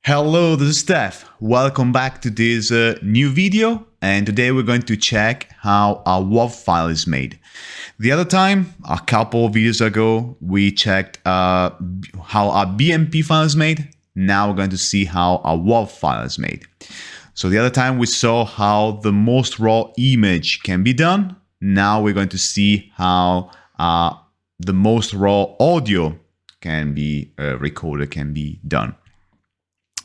Hello, this is Steph. Welcome back to this new video, and today we're going to check how a WAV file is made. The other time, a couple of videos ago, we checked how a BMP file is made. Now we're going to see how a WAV file is made. So the other time we saw how the most raw image can be done. Now we're going to see how the most raw audio can be recorded, can be done.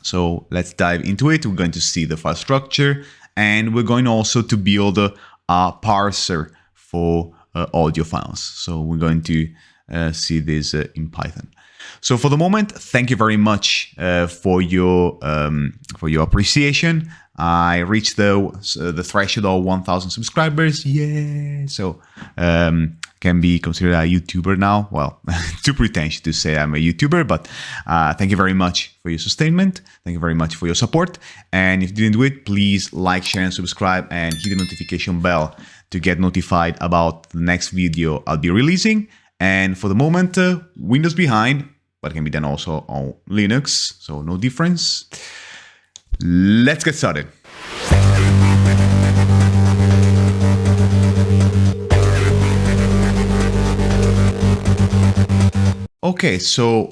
So let's dive into it. We're going to see the file structure, and we're going also to build a parser for audio files. So we're going to see this in Python. So for the moment, thank you very much for your appreciation. I reached the threshold of 1,000 subscribers. Yeah! So can be considered a YouTuber now. Well, too pretentious to say I'm a YouTuber, but thank you very much for your sustainment. Thank you very much for your support. And if you didn't do it, please like, share, and subscribe, and hit the notification bell to get notified about the next video I'll be releasing. And for the moment, Windows behind, but it can be done also on Linux, so no difference. Let's get started. Okay, so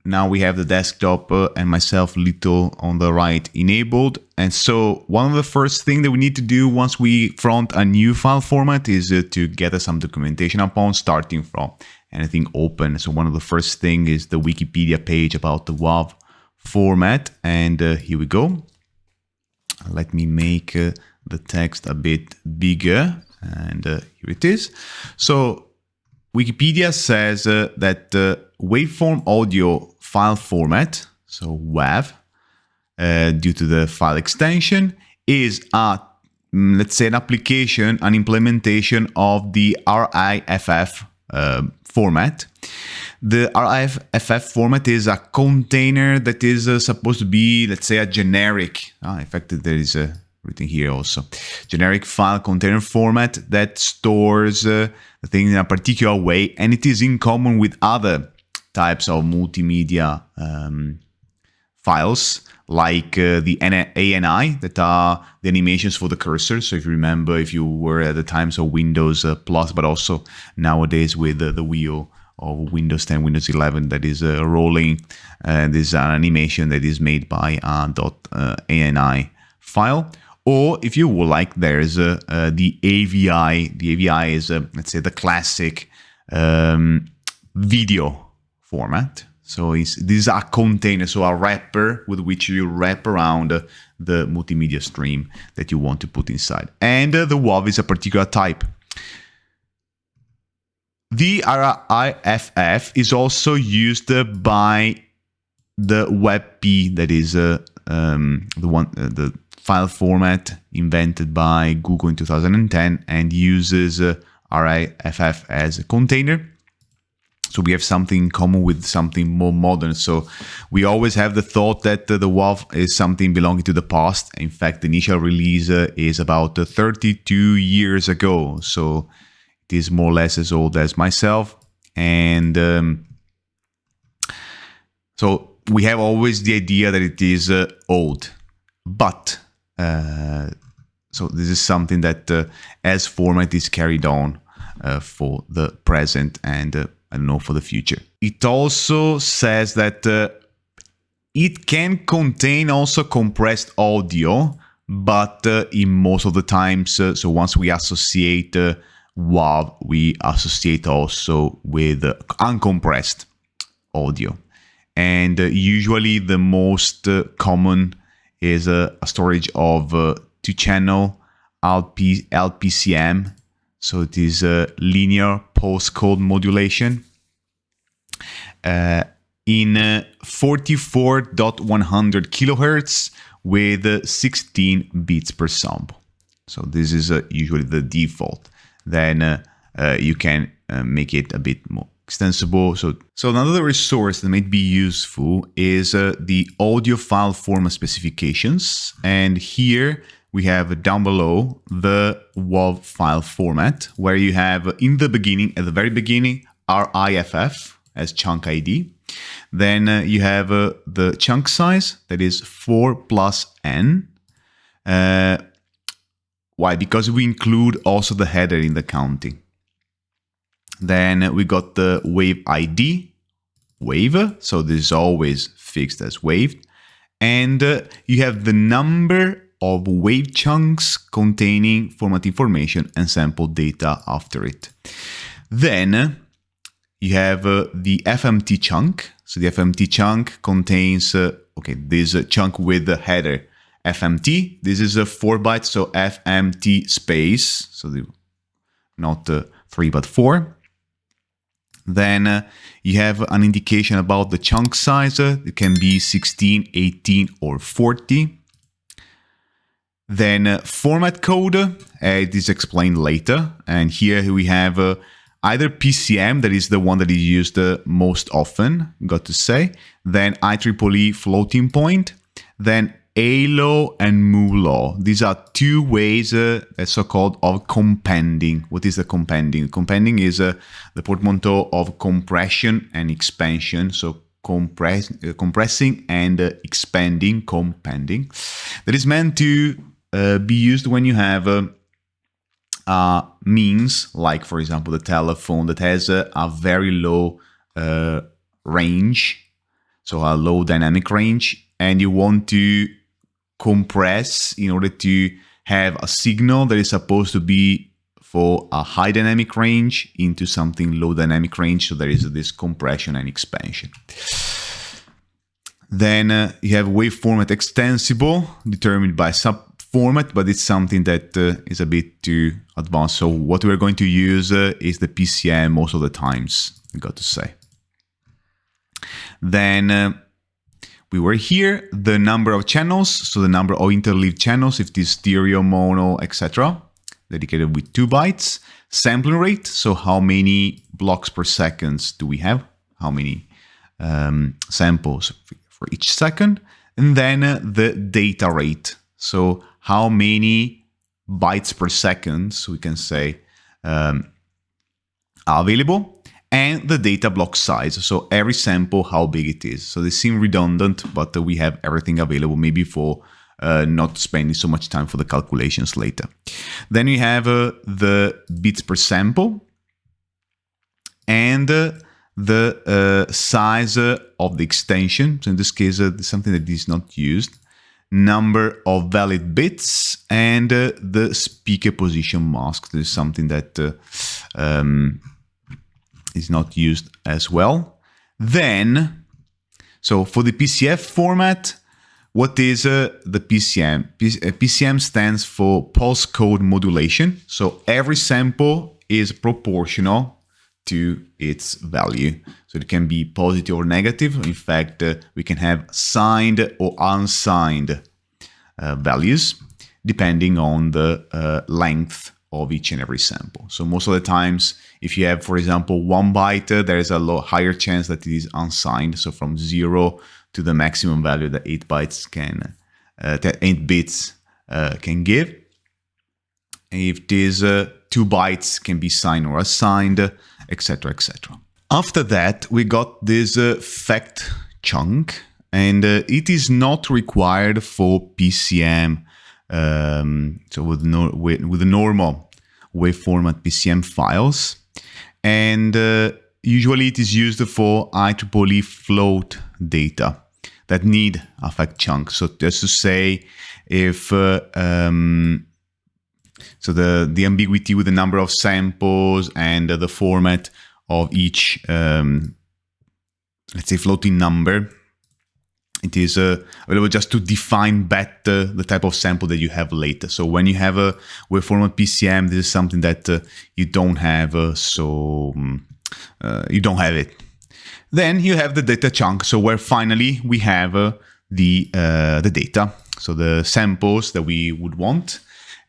now we have the desktop and myself little on the right enabled. And so one of the first things that we need to do once we front a new file format is to gather some documentation upon, starting from anything open. So one of the first things is the Wikipedia page about the WAV format. And here we go. Let me make the text a bit bigger. And here it is. So Wikipedia says that waveform audio file format, so WAV, due to the file extension, is let's say an application, an implementation of the RIFF format. The RIFF format is a container that is supposed to be, let's say, a generic. In fact, there is written here also, generic file container format that stores the thing in a particular way, and it is in common with other types of multimedia files, like the ANI, that are the animations for the cursor. So if you remember, if you were at the times of Windows Plus, but also nowadays with the wheel of Windows 10, Windows 11 that is rolling, this is an animation that is made by a .ani file. Or if you would like, there's the AVI. The AVI is, let's say, the classic video format. So this is a container, so a wrapper with which you wrap around the multimedia stream that you want to put inside. And the WAV is a particular type. The RIFF is also used by the WebP, that is the file format invented by Google in 2010 and uses RIFF as a container. So we have something in common with something more modern. So we always have the thought that the WAV is something belonging to the past. In fact, the initial release is about 32 years ago. So it is more or less as old as myself. And so we have always the idea that it is old. But so this is something that as format is carried on for the present and I don't know, for the future. It also says that it can contain also compressed audio, but in most of the times, so once we associate WAV, we associate also with uncompressed audio. And usually the most common is a storage of 2-channel LPCM. So it is linear postcode modulation in 44.100 kilohertz with 16 bits per sample. So this is usually the default. Then you can make it a bit more extensible. So another resource that might be useful is the audio file format specifications. And here we have down below the WAV file format, where you have in the beginning, at the very beginning, RIFF as chunk ID. Then you have the chunk size, that is 4 plus n. Why? Because we include also the header in the counting. Then we got the wave ID, wave, so this is always fixed as wave. And you have the number of wave chunks containing format information and sample data after it. Then you have the FMT chunk. So the FMT chunk contains, this chunk with the header FMT. This is a 4 bytes, so FMT space, so not 3 but 4. Then you have an indication about the chunk size. It can be 16, 18, or 40. Then format code, it is explained later. And here we have either PCM, that is the one that is used most often, got to say. Then IEEE floating point. Then ALO and MULO. These are two ways, so-called, of compending. What is the compending? Compending is the portmanteau of compression and expansion. So compressing and expanding, compending. That is meant to be used when you have means, like, for example, the telephone that has a very low range, so a low dynamic range, and you want to compress in order to have a signal that is supposed to be for a high dynamic range into something low dynamic range. So there is this compression and expansion. Then you have wave format extensible, determined by subformat, but it's something that is a bit too advanced. So what we're going to use is the PCM most of the times, I got to say. Then we were here, the number of channels, so the number of interleaved channels, if it is stereo, mono, etc., dedicated with 2 bytes. Sampling rate, so how many blocks per second do we have, how many samples for each second. And then the data rate, so how many bytes per second, so we can say, are available. And the data block size, so every sample, how big it is. So they seem redundant, but we have everything available, maybe for not spending so much time for the calculations later. Then we have the bits per sample and the size of the extension. So in this case, something that is not used. Number of valid bits and the speaker position mask. This is something that is not used as well. Then, so for the PCF format, what is the PCM? PCM stands for pulse code modulation. So every sample is proportional to its value. So it can be positive or negative. In fact, we can have signed or unsigned values depending on the length of each and every sample. So most of the times, if you have, for example, 1 byte, there is a higher chance that it is unsigned. So from 0 to the maximum value that 8 bytes can, 8 bits can give. If it is 2 bytes, can be signed or assigned, etc., etc. After that, we got this fact chunk, and it is not required for PCM. So with the normal wave format PCM files, and usually it is used for IEEE float data that need a fact chunk. So just to say, if so the ambiguity with the number of samples and the format of each let's say floating number. It is available just to define better the type of sample that you have later. So when you have a wave format PCM, this is something that you don't have, you don't have it. Then you have the data chunk, so where finally we have the data, so the samples that we would want.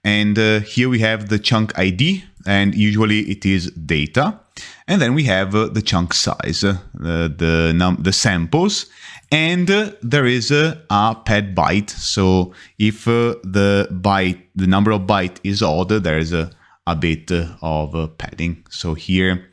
And here we have the chunk ID, and usually it is data. And then we have the chunk size, the samples. And there is a pad byte. So if the number of byte is odd, there is a bit of padding. So here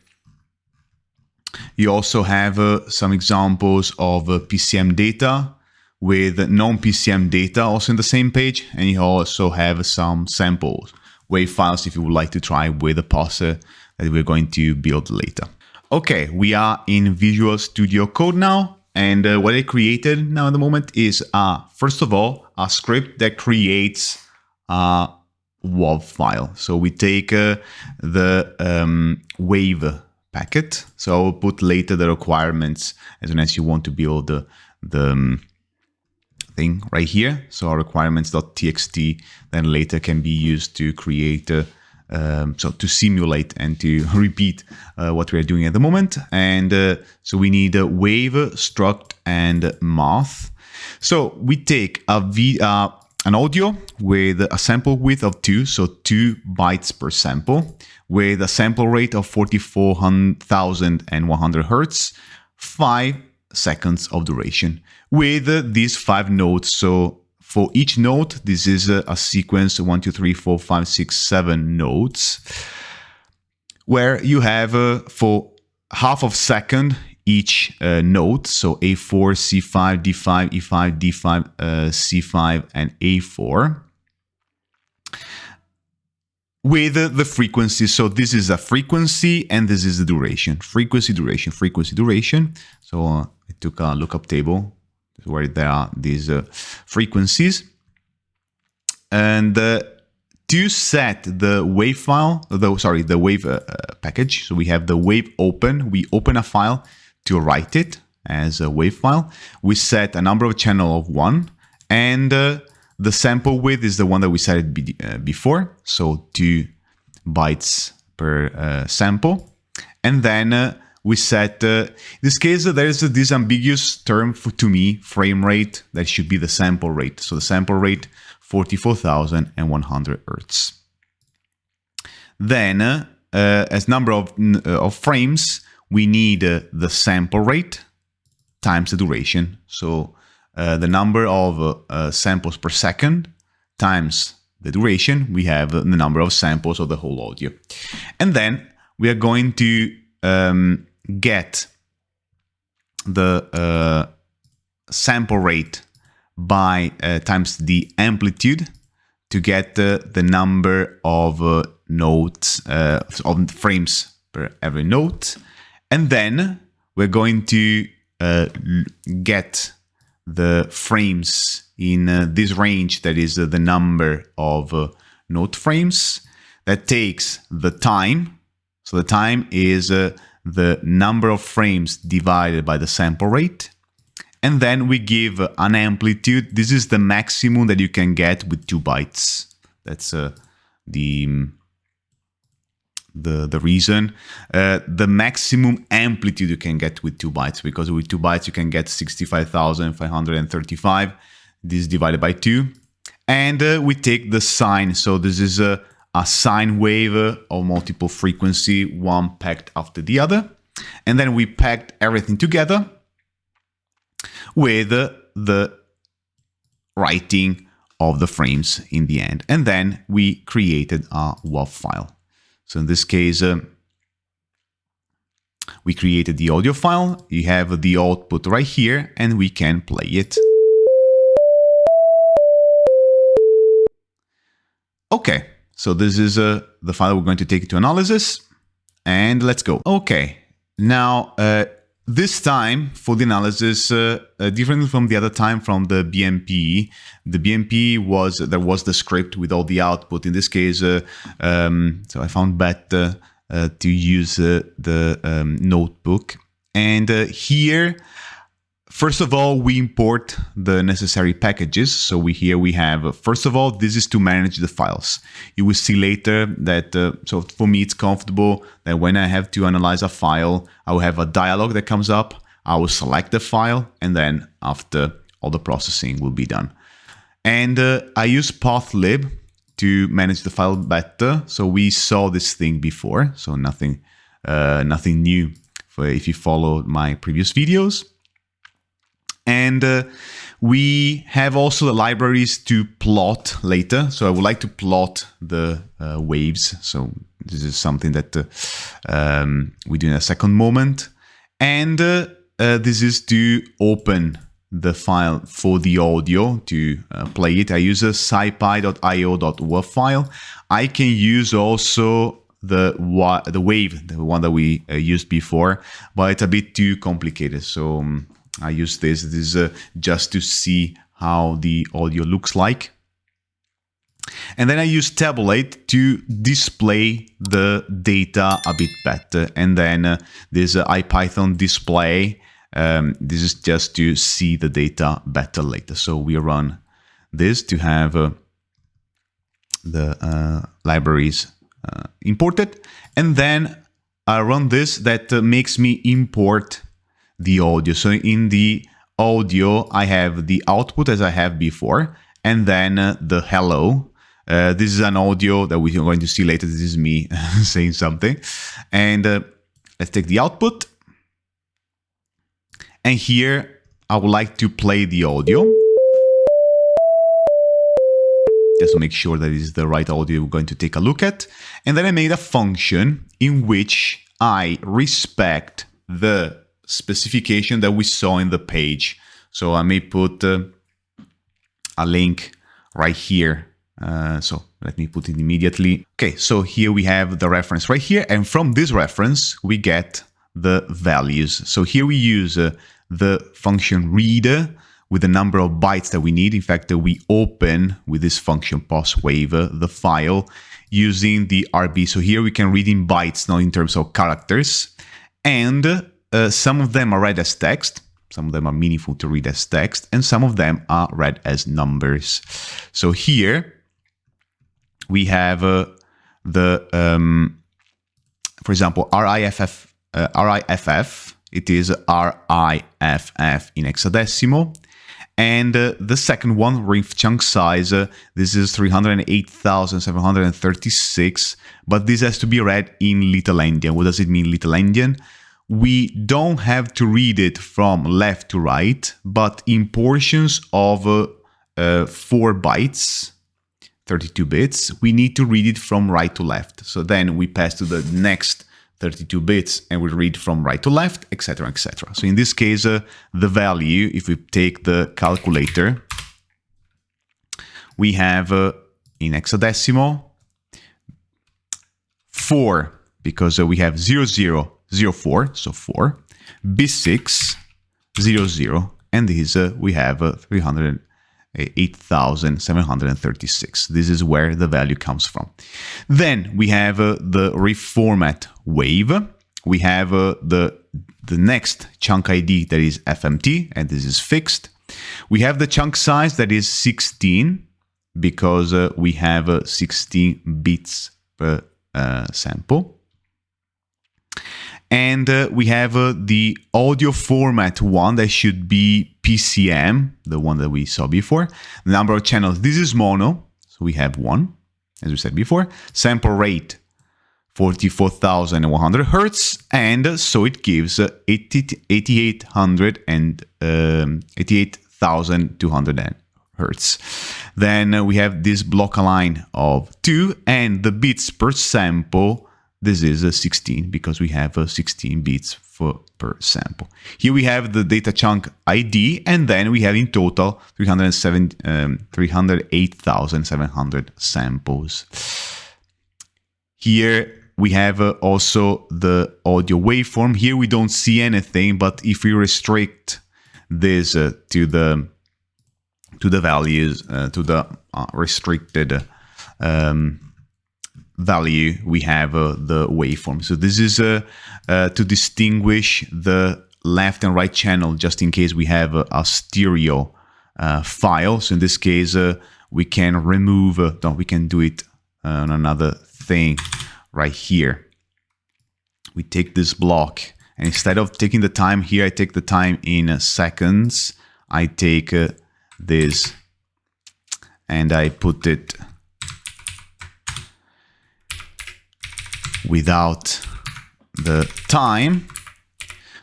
You also have some examples of PCM data with non-PCM data also in the same page, and you also have some samples, WAV files if you would like to try with a parser that we're going to build later. Okay, we are in Visual Studio Code now, and what I created now at the moment is, first of all, a script that creates a WAV file. So we take the WAV packet. So I'll put later the requirements as soon as you want to build the thing right here. So our requirements.txt then later can be used to create, so to simulate and to repeat what we are doing at the moment. And so we need a WAV, struct, and math. So we take an audio with a sample width of 2, so 2 bytes per sample, with a sample rate of 44,100 Hertz, 5 seconds of duration, with these 5 notes. So for each note, this is a sequence 1, 2, 3, 4, 5, 6, 7 notes, where you have for half of second each note, so A4, C5, D5, E5, D5, C5, and A4, with the frequency. So this is a frequency and this is the duration. Frequency, duration, frequency, duration. So I took a lookup table where there are these frequencies. And to set the WAV file, the WAV package, so we have the WAV open. We open a file to write it as a WAV file. We set a number of channel of 1, and the sample width is the one that we set before, so 2 bytes per sample. And then we set, in this case, there is this ambiguous term to me, frame rate, that should be the sample rate. So the sample rate, 44,100 Hertz. Then, as number of frames, we need the sample rate times the duration. So the number of samples per second times the duration, we have the number of samples of the whole audio. And then we are going to get the sample rate by times the amplitude to get the number of notes, of frames per every note. And then we're going to get the frames in this range, that is the number of note frames. That takes the time. So the time is the number of frames divided by the sample rate. And then we give an amplitude. This is the maximum that you can get with 2 bytes. That's the reason. The maximum amplitude you can get with 2 bytes, because with 2 bytes you can get 65,535. This is divided by 2. And we take the sine. So this is a sine wave of multiple frequency, one packed after the other. And then we packed everything together with the writing of the frames in the end. And then we created a WAV file. So in this case, we created the audio file. You have the output right here, and we can play it. Okay, so this is the file we're going to take to analysis, and let's go. Okay, now this time for the analysis, differently from the other time from the BMP, the BMP was, there was the script with all the output. In this case, so I found better to use the notebook. And here, first of all, we import the necessary packages. So here we have, first of all, this is to manage the files. You will see later that, so for me, it's comfortable that when I have to analyze a file, I will have a dialog that comes up. I will select the file, and then after, all the processing will be done. And I use pathlib to manage the file better. So we saw this thing before, so nothing new for if you followed my previous videos. And we have also the libraries to plot later. So I would like to plot the waves. So this is something that we do in a second moment. And this is to open the file for the audio to play it. I use a scipy.io.wav file. I can use also the wave, the one that we used before, but it's a bit too complicated. So I use this. This is just to see how the audio looks like. And then I use tabulate to display the data a bit better. And then there's IPython display. This is just to see the data better later. So we run this to have the libraries imported. And then I run this that makes me import the audio. So in the audio, I have the output as I have before, and then the hello. This is an audio that we are going to see later. This is me saying something. And let's take the output. And here, I would like to play the audio. Just to make sure that it is the right audio we're going to take a look at. And then I made a function in which I respect the specification that we saw in the page. So I may put a link right here. So let me put it immediately. Okay, so here we have the reference right here. And from this reference, we get the values. So here we use the function reader with the number of bytes that we need. In fact, we open with this function parsewave the file using the RB. So here we can read in bytes, not in terms of characters. And some of them are read as text. Some of them are meaningful to read as text. And some of them are read as numbers. So here we have for example, RIFF, it is RIFF in hexadecimal. And the second one, RIF chunk size, this is 308,736, but this has to be read in Little Endian. What does it mean, Little Endian? We don't have to read it from left to right, but in portions of 4 bytes, 32 bits, we need to read it from right to left. So then we pass to the next 32 bits and we read from right to left, etc., etc. So in this case, the value, if we take the calculator, we have in hexadecimal 4, because we have 0004, so 4, B6, 00, and this we have 308,736. This is where the value comes from. Then we have the reformat wave. We have the next chunk ID that is FMT, and this is fixed. We have the chunk size that is 16, because we have 16 bits per sample. And we have the audio format one that should be PCM, the one that we saw before. The number of channels, this is mono, so we have 1, as we said before. Sample rate, 44,100 hertz, and so it gives 88,200 hertz. Then we have this block align of 2, and the bits per sample, this is 16, because we have 16 bits per sample. Here we have the data chunk ID, and then we have in total 308,700 samples. Here we have also the audio waveform. Here we don't see anything, but if we restrict this to the values, to the restricted value, we have the waveform. So this is to distinguish the left and right channel, just in case we have a stereo file. So in this case, we can remove, no, we can do it on another thing right here. We take this block, and instead of taking the time here, I take the time in seconds. I take this and I put it without the time,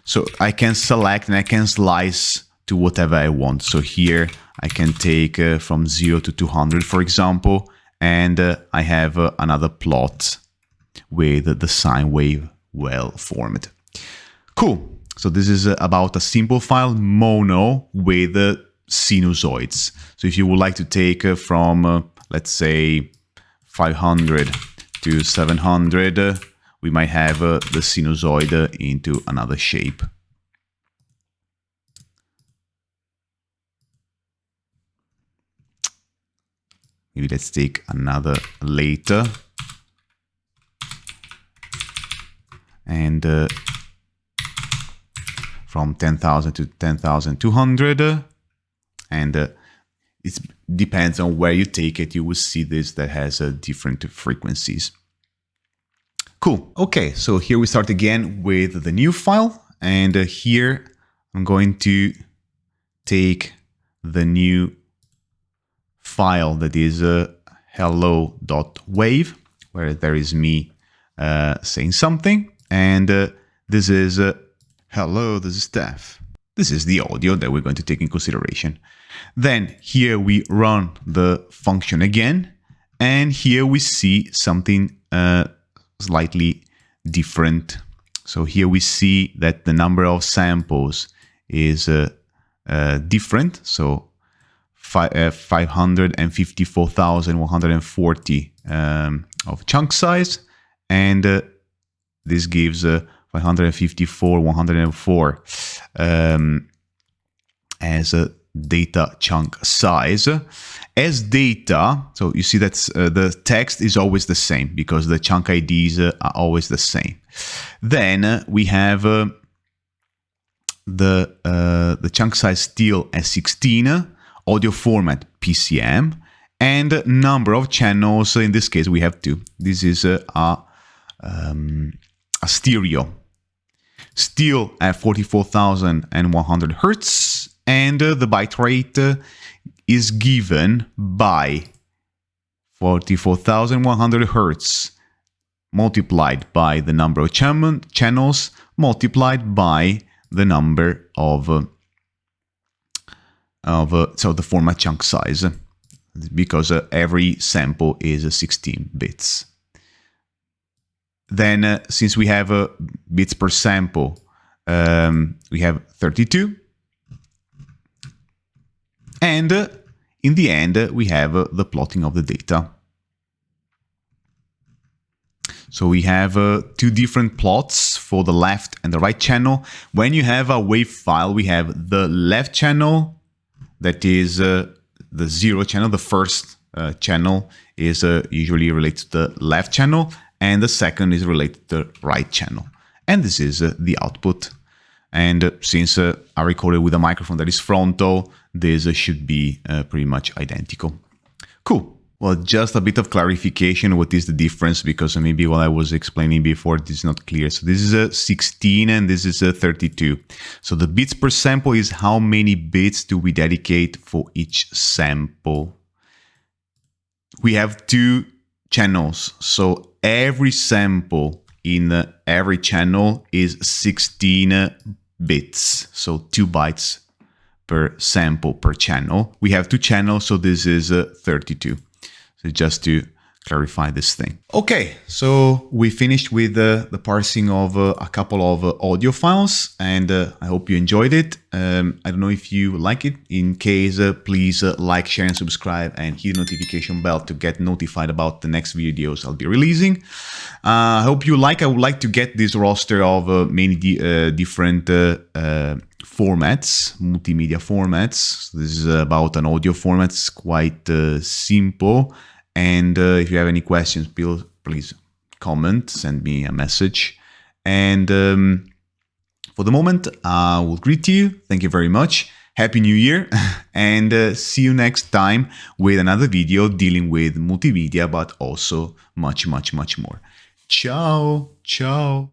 so I can select and I can slice to whatever I want. So here I can take from 0 to 200, for example, and I have another plot with the sine wave well formed. Cool. So this is about a simple file, mono, with sinusoids. So if you would like to take from, let's say, 500 to 700, we might have the sinusoid into another shape. Maybe let's take another later. And from 10,000 to 10,200. And it depends on where you take it. You will see this that has different frequencies. Cool. Okay, so here we start again with the new file. And here I'm going to take the new file that is hello.wave, where there is me saying something. And this is hello, this is Steph. This is the audio that we're going to take in consideration. Then here we run the function again, and here we see something slightly different. So here we see that the number of samples is different. So 554,140 of chunk size, and this gives 554,104 as a data chunk size. As data, so you see that the text is always the same because the chunk IDs are always the same. Then we have the chunk size still as 16, audio format PCM, and number of channels. In this case, we have 2. This is a stereo, still at 44,100 hertz, and the byte rate is given by 44,100 hertz multiplied by the number of channels multiplied by the number of so the format chunk size, because every sample is 16 bits. Then, since we have bits per sample, we have 32. And in the end, we have the plotting of the data. So we have 2 different plots for the left and the right channel. When you have a wave file, we have the left channel, that is the 0 channel. The first channel is usually related to the left channel, and the second is related to the right channel. And this is the output. And since I recorded with a microphone that is frontal, this should be pretty much identical. Cool. Well, just a bit of clarification. What is the difference? Because maybe what I was explaining before, this is not clear. So this is a 16 and this is a 32. So the bits per sample is how many bits do we dedicate for each sample. We have 2 channels. So every sample in every channel is 16 bits. So 2 bytes per sample per channel. We have 2 channels, so this is 32. So just to clarify this thing. Okay, so we finished with the parsing of a couple of audio files, and I hope you enjoyed it. I don't know if you like it. In case, please like, share, and subscribe, and hit the notification bell to get notified about the next videos I'll be releasing. I hope you like. I would like to get this roster of many different formats, multimedia formats. This is about an audio format. It's quite simple. And if you have any questions, please comment, send me a message. And for the moment, I will greet you. Thank you very much. Happy New Year. And see you next time with another video dealing with multimedia, but also much, much, much more. Ciao. Ciao.